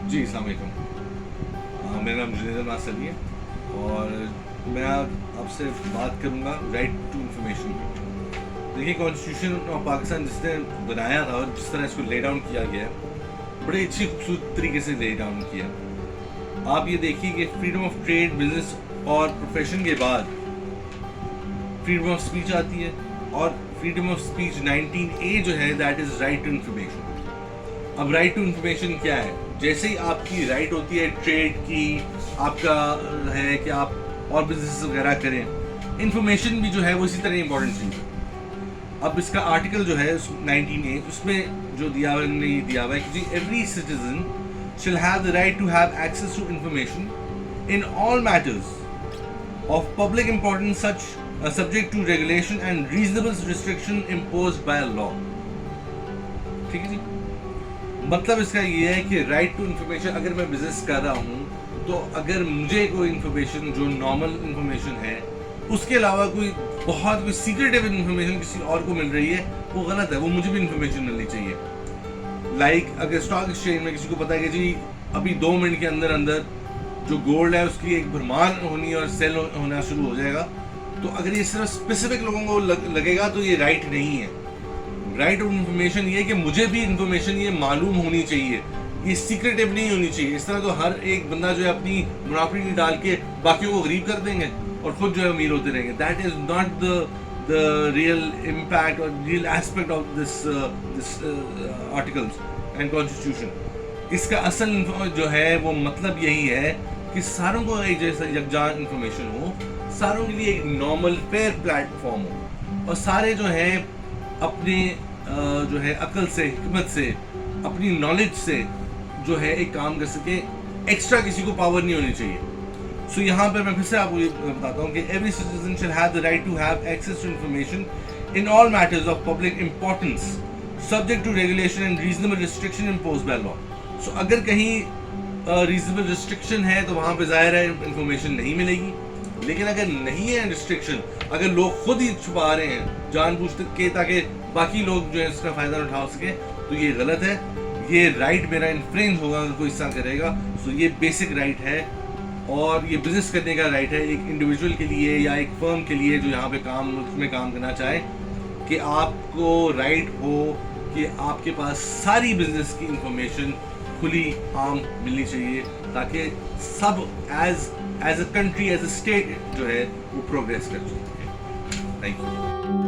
जी, अस्सलाम वालेकुम। मेरा नाम जुनैद नासरी है और मैं आपसे बात करूंगा राइट टू इंफॉर्मेशन पे। देखिए, कॉन्स्टिट्यूशन ऑफ पाकिस्तान जिसने बनाया था और जिस तरह इसको ले डाउन किया गया है, बड़े अच्छी खूबसूरत तरीके से ले डाउन किया। आप ये देखिए कि फ्रीडम ऑफ ट्रेड, बिजनेस और प्रोफेशन के बाद फ्रीडम ऑफ स्पीच आती है और फ्रीडम ऑफ स्पीच 19A जो है that is right to information. अब राइट टू इंफॉर्मेशन क्या है? जैसे ही आपकी राइट होती है ट्रेड की, आपका है कि आप और बिजनेस वगैरह करें, इंफॉर्मेशन भी जो है वो इसी तरह इंपॉर्टेंट चीज़ है। अब इसका आर्टिकल जो है 19A उसमें जो दिया हुआ है, ये दिया हुआ है कि every citizen shall have the right to have access to information in all matters of public importance such subject to regulation and reasonable restriction imposed by law। ठीक है जी। मतलब इसका ये है कि राइट टू इन्फॉर्मेशन, अगर मैं बिजनेस कर रहा हूँ तो अगर मुझे कोई इन्फॉर्मेशन जो नॉर्मल इन्फॉर्मेशन है उसके अलावा कोई सीक्रेटिव इन्फॉर्मेशन किसी और को मिल रही है, वो गलत है। वो मुझे भी इन्फॉर्मेशन मिलनी चाहिए। लाइक अगर स्टॉक एक्सचेंज में किसी को पता है कि जी अभी 2 मिनट के अंदर अंदर जो गोल्ड है उसकी एक भरमार होनी है और सेल होना शुरू हो जाएगा, तो अगर ये सिर्फ स्पेसिफिक लोगों को लगेगा तो ये राइट नहीं है। राइट ऑफ इंफॉर्मेशन ये कि मुझे भी इंफॉर्मेशन ये मालूम होनी चाहिए, ये सीक्रेटिव नहीं होनी चाहिए। इस तरह तो हर एक बंदा जो है अपनी मुनाफी डाल के बाकियों को गरीब कर देंगे और खुद जो है अमीर होते रहेंगे। That is not the real impact और real aspect of this articles and constitution. इसका असल जो है वो मतलब यही है कि सारों को एक जैसा यकजान इंफॉर्मेशन हो, सारों के लिए एक नॉर्मल फेयर प्लेटफॉर्म हो और सारे जो है अपने जो है अकल से, हिकमत से, अपनी नॉलेज से जो है एक काम कर सके। एक्स्ट्रा किसी को पावर नहीं होनी चाहिए। सो यहाँ पर मैं फिर से आपको ये बताता हूँ कि every citizen shall have the right to have access to information in all matters of public importance subject to regulation and reasonable restriction imposed by law. So अगर कहीं रीजनेबल रिस्ट्रिक्शन है तो वहाँ पे जाहिर है इंफॉर्मेशन नहीं मिलेगी। लेकिन अगर नहीं है रिस्ट्रिक्शन, अगर लोग खुद ही छुपा रहे हैं जानबूझ के ताकि बाकी लोग जो है इसका फायदा उठा सके, तो ये गलत है। ये राइट मेरा इन्फ्रिंज होगा अगर कोई ऐसा करेगा। सो ये बेसिक राइट है और ये बिजनेस करने का राइट है एक इंडिविजुअल के लिए या एक फर्म के लिए जो यहाँ पे मुल्क में काम करना चाहे, कि आपको राइट हो कि आपके पास सारी बिजनेस की इंफॉर्मेशन खुली आम मिलनी चाहिए ताकि सब as a country, as a state जो है वो प्रोग्रेस कर सके। Thank you.